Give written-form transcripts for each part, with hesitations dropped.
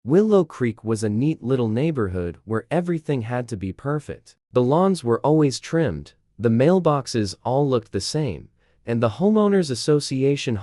Willow Creek was a neat little neighborhood where everything had to be perfect. The lawns were always trimmed, the mailboxes all looked the same, and the homeowners association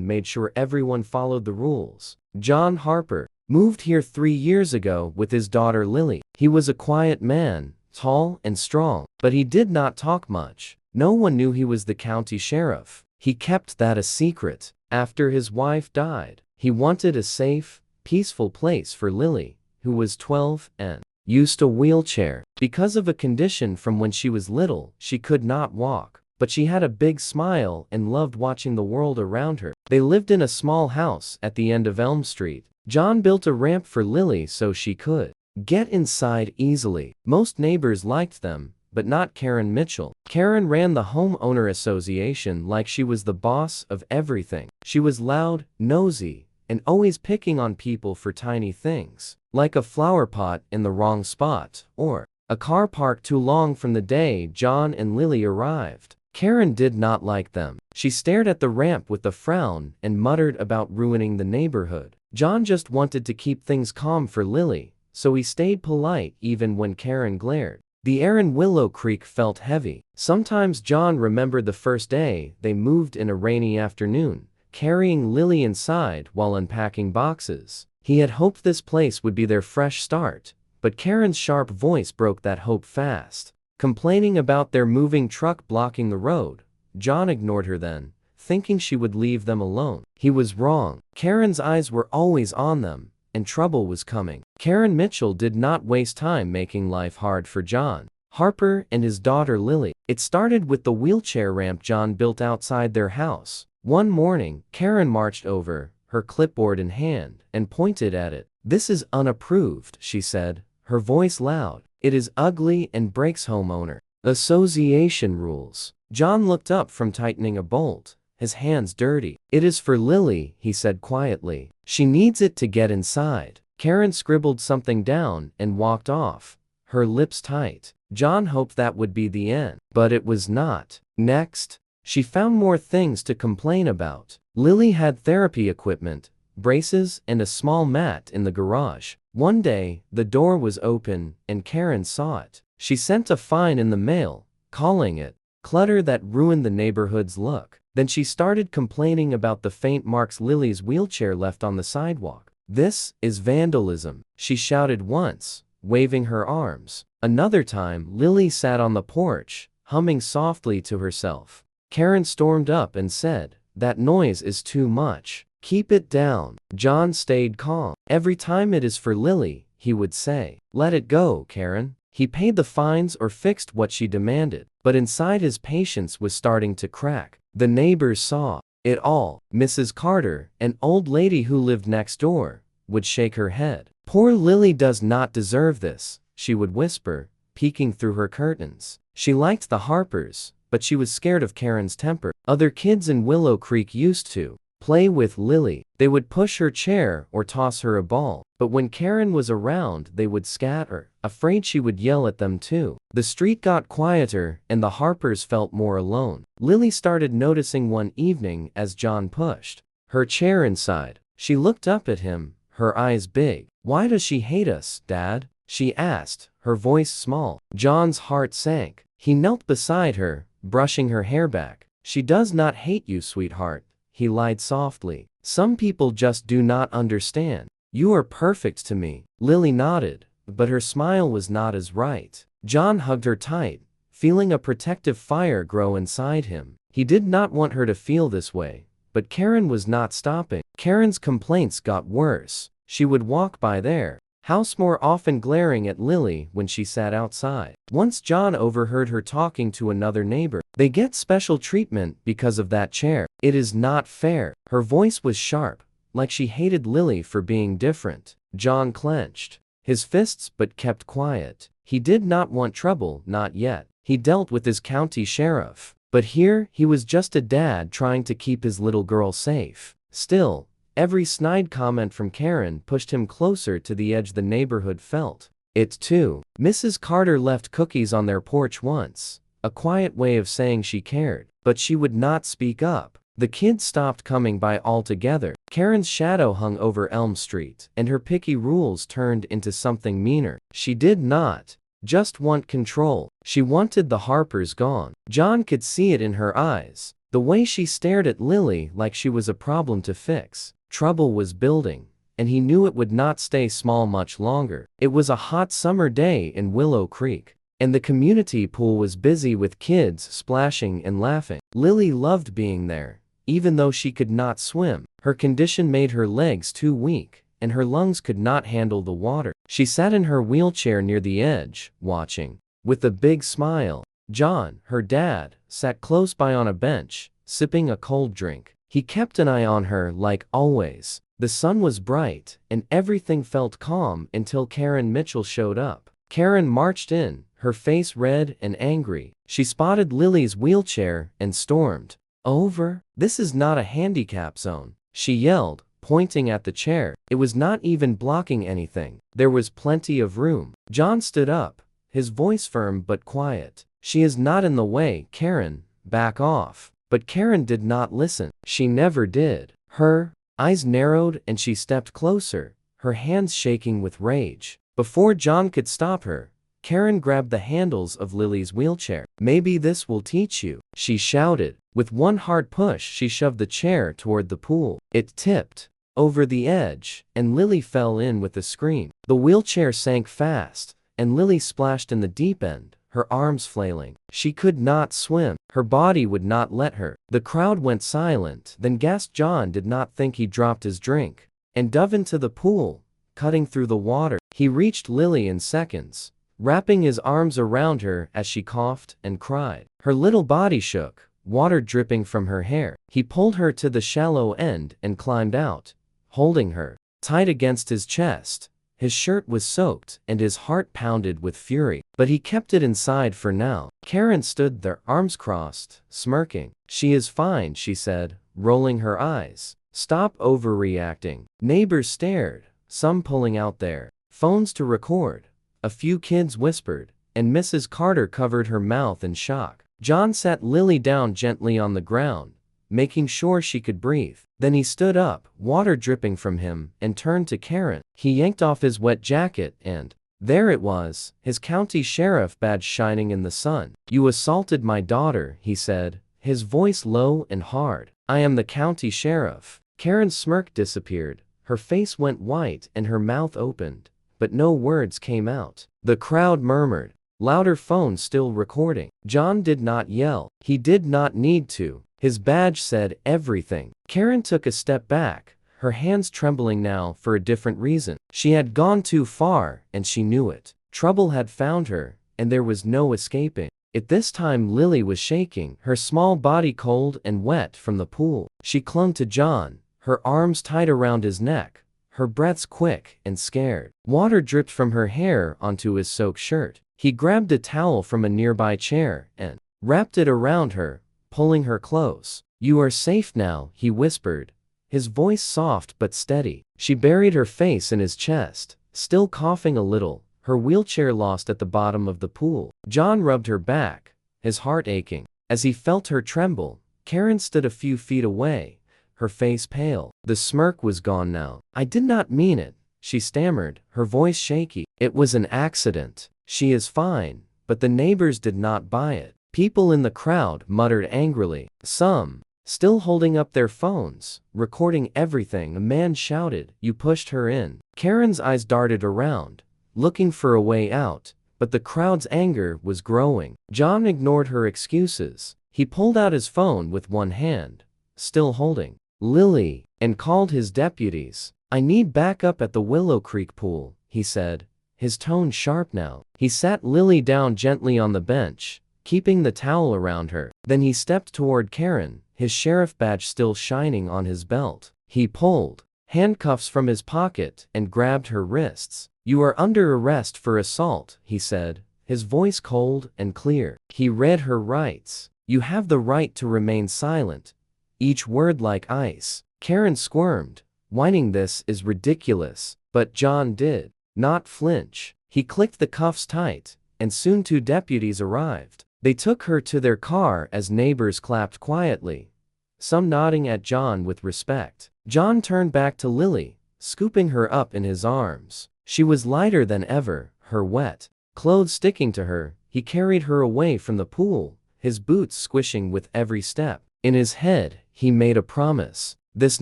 made sure everyone followed the rules. John Harper moved here 3 years ago with his daughter Lily. He was a quiet man, tall and strong, but he did not talk much. No one knew he was the county sheriff. He kept that a secret. After his wife died, he wanted a safe, peaceful place for Lily, who was 12 and used a wheelchair. Because of a condition from when she was little, she could not walk, but she had a big smile and loved watching the world around her. They lived in a small house at the end of Elm Street. John built a ramp for Lily so she could get inside easily. Most neighbors liked them, but not Karen Mitchell. Karen ran the homeowner association like she was the boss of everything. She was loud, nosy, and always picking on people for tiny things, like a flower pot in the wrong spot, or a car parked too long from the day John and Lily arrived. Karen did not like them. She stared at the ramp with a frown and muttered about ruining the neighborhood. John just wanted to keep things calm for Lily, so he stayed polite even when Karen glared. The air in Willow Creek felt heavy. Sometimes John remembered the first day they moved in a rainy afternoon, carrying Lily inside while unpacking boxes. He had hoped this place would be their fresh start, but Karen's sharp voice broke that hope fast. Complaining about their moving truck blocking the road, John ignored her then, thinking she would leave them alone. He was wrong. Karen's eyes were always on them, and trouble was coming. Karen Mitchell did not waste time making life hard for John Harper and his daughter Lily. It started with the wheelchair ramp John built outside their house. One morning, Karen marched over, her clipboard in hand, and pointed at it. "This is unapproved," she said, her voice loud. "It is ugly and breaks homeowner association rules." John looked up from tightening a bolt, his hands dirty. "It is for Lily," he said quietly. "She needs it to get inside." Karen scribbled something down and walked off, her lips tight. John hoped that would be the end, but it was not. Next, she found more things to complain about. Lily had therapy equipment, braces, and a small mat in the garage. One day, the door was open, and Karen saw it. She sent a fine in the mail, calling it clutter that ruined the neighborhood's look. Then she started complaining about the faint marks Lily's wheelchair left on the sidewalk. "This is vandalism," she shouted once, waving her arms. Another time, Lily sat on the porch, humming softly to herself. Karen stormed up and said, "That noise is too much. Keep it down." John stayed calm. "Every time it is for Lily," he would say. "Let it go, Karen." He paid the fines or fixed what she demanded, but inside his patience was starting to crack. The neighbors saw it all. Mrs. Carter, an old lady who lived next door, would shake her head. "Poor Lily does not deserve this," she would whisper, peeking through her curtains. She liked the Harpers, but she was scared of Karen's temper. Other kids in Willow Creek used to play with Lily. They would push her chair or toss her a ball, but when Karen was around they would scatter, afraid she would yell at them too. The street got quieter and the Harpers felt more alone. Lily started noticing one evening as John pushed her chair inside. She looked up at him, her eyes big. "Why does she hate us, Dad?" she asked, her voice small. John's heart sank. He knelt beside her, brushing her hair back. "She does not hate you, sweetheart," he lied softly. "Some people just do not understand. You are perfect to me." Lily nodded, but her smile was not as right. John hugged her tight, feeling a protective fire grow inside him. He did not want her to feel this way, but Karen was not stopping. Karen's complaints got worse. She would walk by their house more often, glaring at Lily when she sat outside. Once John overheard her talking to another neighbor. "They get special treatment because of that chair. It is not fair." Her voice was sharp, like she hated Lily for being different. John clenched his fists but kept quiet. He did not want trouble, not yet. He dealt with his county sheriff. But here, he was just a dad trying to keep his little girl safe. Still, every snide comment from Karen pushed him closer to the edge the neighborhood felt. It too. Mrs. Carter left cookies on their porch once, a quiet way of saying she cared, but she would not speak up. The kids stopped coming by altogether. Karen's shadow hung over Elm Street, and her picky rules turned into something meaner. She did not just want control. She wanted the Harpers gone. John could see it in her eyes, the way she stared at Lily like she was a problem to fix. Trouble was building, and he knew it would not stay small much longer. It was a hot summer day in Willow Creek, and the community pool was busy with kids splashing and laughing. Lily loved being there, even though she could not swim. Her condition made her legs too weak, and her lungs could not handle the water. She sat in her wheelchair near the edge, watching. With a big smile, John, her dad, sat close by on a bench, sipping a cold drink. He kept an eye on her like always. The sun was bright, and everything felt calm until Karen Mitchell showed up. Karen marched in, her face red and angry. She spotted Lily's wheelchair and stormed over. "This is not a handicap zone," she yelled, pointing at the chair. It was not even blocking anything. There was plenty of room. John stood up, his voice firm but quiet. "She is not in the way, Karen. Back off." But Karen did not listen. She never did. Her eyes narrowed and she stepped closer, her hands shaking with rage. Before John could stop her, Karen grabbed the handles of Lily's wheelchair. "Maybe this will teach you," she shouted. With one hard push, she shoved the chair toward the pool. It tipped over the edge, and Lily fell in with a scream. The wheelchair sank fast, and Lily splashed in the deep end, her arms flailing. She could not swim. Her body would not let her. The crowd went silent, then gasped. John did not think. He dropped his drink and dove into the pool, cutting through the water. He reached Lily in seconds, wrapping his arms around her as she coughed and cried. Her little body shook, water dripping from her hair. He pulled her to the shallow end and climbed out, holding her tight against his chest. His shirt was soaked, and his heart pounded with fury, but he kept it inside for now. Karen stood there, arms crossed, smirking. "She is fine," she said, rolling her eyes. "Stop overreacting." Neighbors stared, some pulling out their phones to record. A few kids whispered, and Mrs. Carter covered her mouth in shock. John sat Lily down gently on the ground, making sure she could breathe. Then he stood up, water dripping from him, and turned to Karen. He yanked off his wet jacket and there it was, his county sheriff badge shining in the sun. "You assaulted my daughter," he said, his voice low and hard. "I am the county sheriff." Karen's smirk disappeared. Her face went white and her mouth opened, but no words came out. The crowd murmured, louder, phone still recording. John did not yell. He did not need to. His badge said everything. Karen took a step back, her hands trembling now for a different reason. She had gone too far, and she knew it. Trouble had found her, and there was no escaping. At this time Lily was shaking, her small body cold and wet from the pool. She clung to John, her arms tight around his neck, her breaths quick and scared. Water dripped from her hair onto his soaked shirt. He grabbed a towel from a nearby chair and wrapped it around her, pulling her close. "You are safe now," he whispered, his voice soft but steady. She buried her face in his chest, still coughing a little, her wheelchair lost at the bottom of the pool. John rubbed her back, his heart aching. As he felt her tremble, Karen stood a few feet away, her face pale. The smirk was gone now. "I did not mean it," she stammered, her voice shaky. "It was an accident. She is fine." But the neighbors did not buy it. People in the crowd muttered angrily, some still holding up their phones, recording everything. A man shouted, "You pushed her in." Karen's eyes darted around, looking for a way out, but the crowd's anger was growing. John ignored her excuses. He pulled out his phone with one hand, still holding Lily, and called his deputies. "I need backup at the Willow Creek pool," he said, his tone sharp now. He sat Lily down gently on the bench, keeping the towel around her. Then he stepped toward Karen, his sheriff badge still shining on his belt. He pulled handcuffs from his pocket and grabbed her wrists. "You are under arrest for assault," he said, his voice cold and clear. He read her rights. "You have the right to remain silent," each word like ice. Karen squirmed, whining, "This is ridiculous." But John did not flinch. He clicked the cuffs tight, and soon 2 deputies arrived. They took her to their car as neighbors clapped quietly. some nodding at John with respect. John turned back to Lily, scooping her up in his arms. She was lighter than ever, her wet clothes sticking to her. He carried her away from the pool, his boots squishing with every step. In his head, he made a promise. This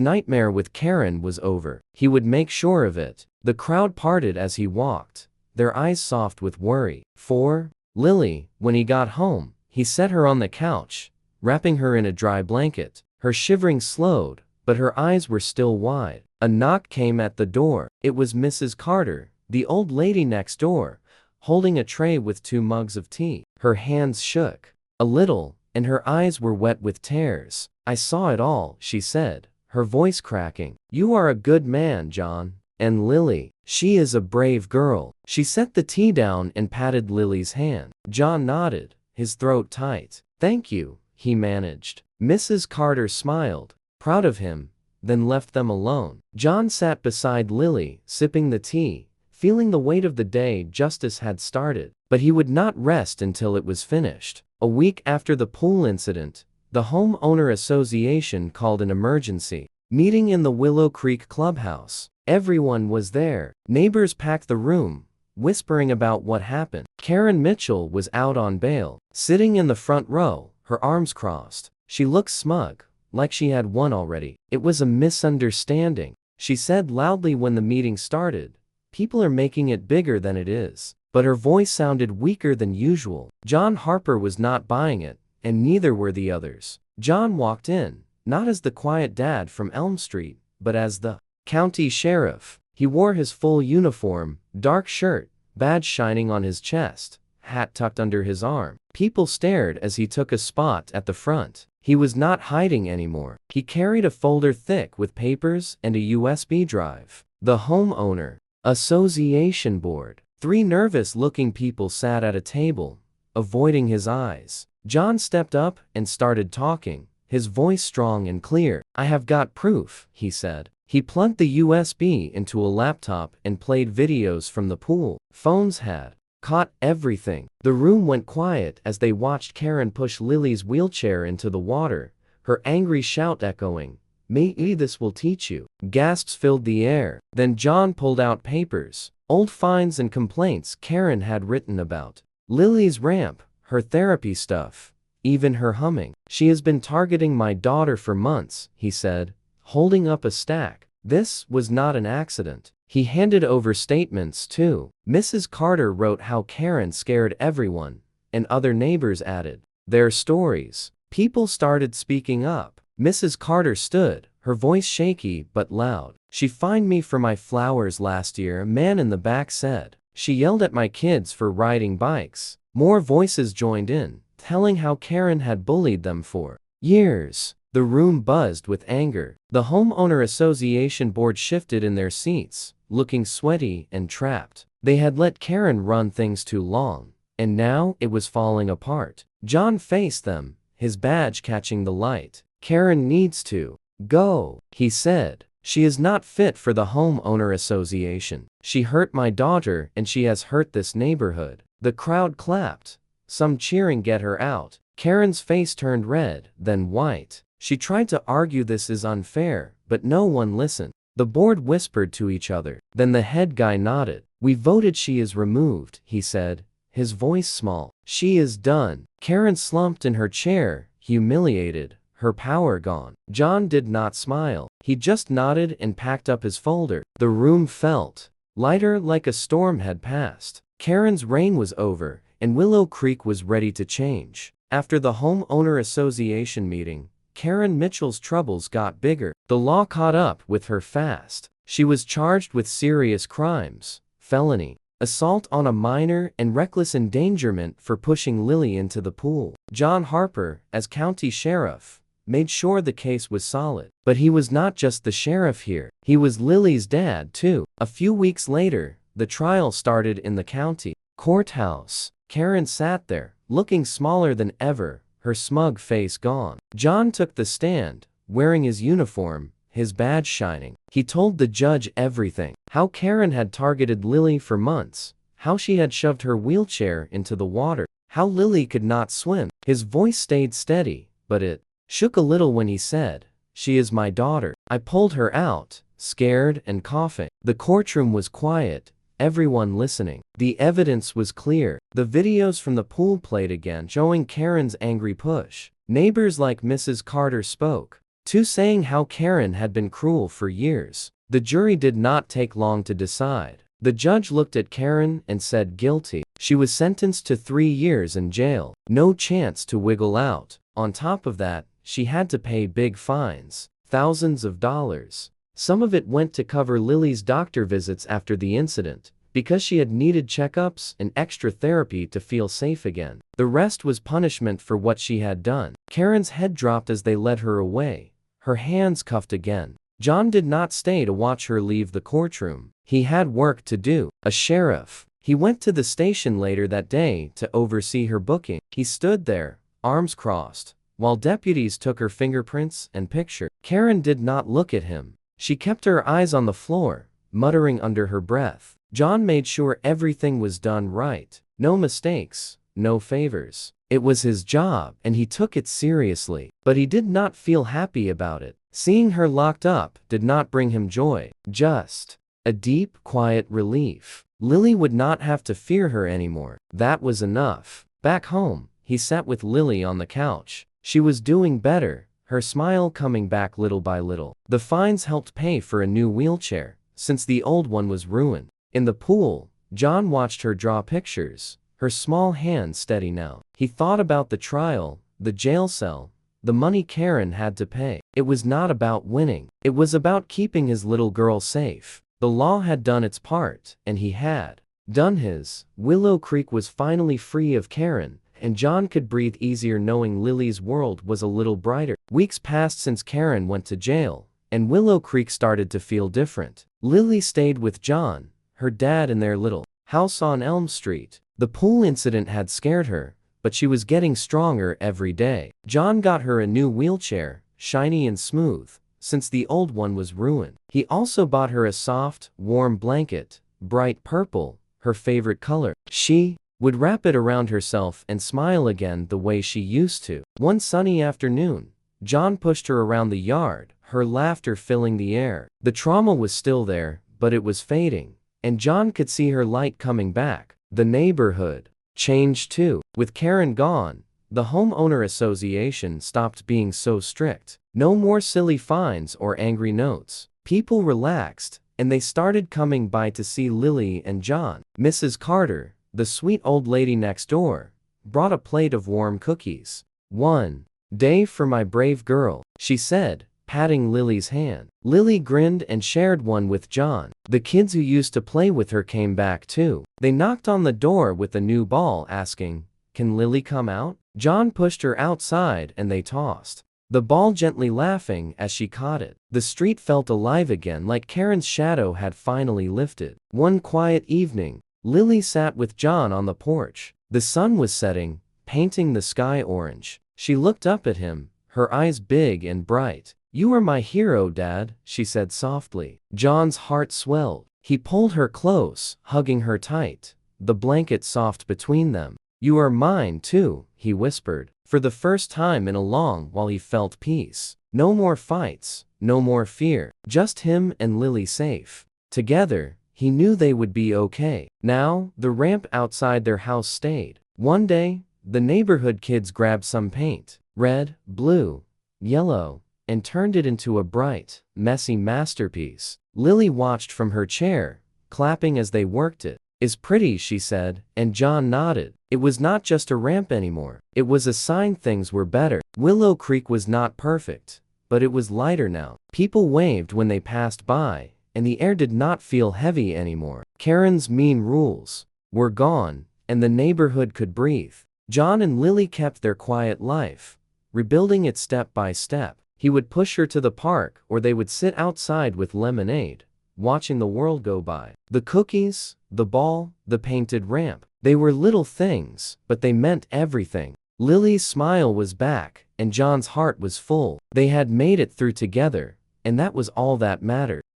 nightmare with Karen was over. He would make sure of it. The crowd parted as he walked, their eyes soft with worry. For Lily, when he got home, he set her on the couch, wrapping her in a dry blanket. Her shivering slowed, but her eyes were still wide. A knock came at the door. It was Mrs. Carter, the old lady next door, holding a tray with 2 mugs of tea. Her hands shook a little, and her eyes were wet with tears. "I saw it all," she said, her voice cracking. "You are a good man, John. And Lily, she is a brave girl." She set the tea down and patted Lily's hand. John nodded, his throat tight. "Thank you," he managed. Mrs. Carter smiled, proud of him, then left them alone. John sat beside Lily, sipping the tea, feeling the weight of the day justice had started. But he would not rest until it was finished. A week after the pool incident, the homeowner association called an emergency meeting in the Willow Creek clubhouse. Everyone was there. Neighbors packed the room, whispering about what happened. Karen Mitchell was out on bail, sitting in the front row, her arms crossed. She looked smug, like she had won already. "It was a misunderstanding," she said loudly when the meeting started. "People are making it bigger than it is." But her voice sounded weaker than usual. John Harper was not buying it, and neither were the others. John walked in, not as the quiet dad from Elm Street, but as the county sheriff. He wore his full uniform, dark shirt, badge shining on his chest, hat tucked under his arm. People stared as he took a spot at the front. He was not hiding anymore. He carried a folder thick with papers and a USB drive. The homeowner association board. 3 nervous-looking people sat at a table, avoiding his eyes. John stepped up and started talking, his voice strong and clear. "I have got proof," he said. He plugged the USB into a laptop and played videos from the pool. Phones had caught everything. The room went quiet as they watched Karen push Lily's wheelchair into the water, her angry shout echoing, "Maybe this will teach you." Gasps filled the air. Then John pulled out papers, old fines and complaints Karen had written about Lily's ramp, her therapy stuff, even her humming. "She has been targeting my daughter for months," he said, holding up a stack. This was not an accident. He handed over statements too. Mrs. Carter wrote how Karen scared everyone, and other neighbors added their stories. People started speaking up. Mrs. Carter stood, her voice shaky but loud. "She fined me for my flowers last year," a man in the back said. "She yelled at my kids for riding bikes." More voices joined in, telling how Karen had bullied them for years. The room buzzed with anger. The homeowner association board shifted in their seats, looking sweaty and trapped. They had let Karen run things too long, and now it was falling apart. John faced them, his badge catching the light. "Karen needs to go," he said. "She is not fit for the homeowner association. She hurt my daughter and she has hurt this neighborhood." The crowd clapped, some cheering "Get her out." Karen's face turned red, then white. She tried to argue this is unfair, but no one listened. The board whispered to each other. Then the head guy nodded. "We voted she is removed," he said, his voice small. "She is done." Karen slumped in her chair, humiliated, her power gone. John did not smile. He just nodded and packed up his folder. The room felt lighter, like a storm had passed. Karen's reign was over, and Willow Creek was ready to change. After the homeowner association meeting, Karen Mitchell's troubles got bigger. The law caught up with her fast. She was charged with serious crimes, felony, assault on a minor, and reckless endangerment for pushing Lily into the pool. John Harper, as county sheriff, made sure the case was solid. But he was not just the sheriff here. He was Lily's dad too. A few weeks later, the trial started in the county courthouse. Karen sat there, looking smaller than ever, her smug face gone. John took the stand, wearing his uniform, his badge shining. He told the judge everything. How Karen had targeted Lily for months, how she had shoved her wheelchair into the water, how Lily could not swim. His voice stayed steady, but it shook a little when he said, "She is my daughter." I pulled her out, scared and coughing. The courtroom was quiet, everyone listening. The evidence was clear. The videos from the pool played again, showing Karen's angry push. Neighbors like Mrs. Carter spoke, too, saying how Karen had been cruel for years. The jury did not take long to decide. The judge looked at Karen and said guilty. She was sentenced to 3 years in jail. No chance to wiggle out. On top of that, she had to pay big fines, thousands of dollars. Some of it went to cover Lily's doctor visits after the incident, because she had needed checkups and extra therapy to feel safe again. The rest was punishment for what she had done. Karen's head dropped as they led her away, her hands cuffed again. John did not stay to watch her leave the courtroom. He had work to do. A sheriff. He went to the station later that day to oversee her booking. He stood there, arms crossed, while deputies took her fingerprints and picture. Karen did not look at him. She kept her eyes on the floor, muttering under her breath. John made sure everything was done right. No mistakes, no favors. It was his job, and he took it seriously. But he did not feel happy about it. Seeing her locked up did not bring him joy, just a deep, quiet relief. Lily would not have to fear her anymore. That was enough. Back home, he sat with Lily on the couch. She was doing better, her smile coming back little by little. The fines helped pay for a new wheelchair, since the old one was ruined. In the pool, John watched her draw pictures, her small hands steady now. He thought about the trial, the jail cell, the money Karen had to pay. It was not about winning. It was about keeping his little girl safe. The law had done its part, and he had done his. Willow Creek was finally free of Karen, and John could breathe easier knowing Lily's world was a little brighter. Weeks passed since Karen went to jail, and Willow Creek started to feel different. Lily stayed with John, her dad, in their little house on Elm Street. The pool incident had scared her, but she was getting stronger every day. John got her a new wheelchair, shiny and smooth, since the old one was ruined. He also bought her a soft, warm blanket, bright purple, her favorite color. She would wrap it around herself and smile again the way she used to. One sunny afternoon, John pushed her around the yard, her laughter filling the air. The trauma was still there, but it was fading, and John could see her light coming back. The neighborhood changed too. With Karen gone, the homeowner association stopped being so strict. No more silly fines or angry notes. People relaxed, and they started coming by to see Lily and John. Mrs. Carter, the sweet old lady next door, brought a plate of warm cookies. "One day for my brave girl," she said, patting Lily's hand. Lily grinned and shared one with John. The kids who used to play with her came back too. They knocked on the door with a new ball, asking, "Can Lily come out?" John pushed her outside and they tossed the ball, gently laughing as she caught it. The street felt alive again, like Karen's shadow had finally lifted. One quiet evening, Lily sat with John on the porch. The sun was setting, painting the sky orange. She looked up at him, her eyes big and bright. "You are my hero, Dad," she said softly. John's heart swelled. He pulled her close, hugging her tight, the blanket soft between them. "You are mine too," he whispered. For the first time in a long while he felt peace. No more fights, no more fear, just him and Lily safe. Together, he knew they would be okay. Now, the ramp outside their house stayed. One day, the neighborhood kids grabbed some paint, red, blue, yellow, and turned it into a bright, messy masterpiece. Lily watched from her chair, clapping as they worked it. "Is pretty," she said, and John nodded. It was not just a ramp anymore. It was a sign things were better. Willow Creek was not perfect, but it was lighter now. People waved when they passed by, and the air did not feel heavy anymore. Karen's mean rules were gone, and the neighborhood could breathe. John and Lily kept their quiet life, rebuilding it step by step. He would push her to the park, or they would sit outside with lemonade, watching the world go by. The cookies, the ball, the painted ramp. They were little things, but they meant everything. Lily's smile was back, and John's heart was full. They had made it through together, and that was all that mattered.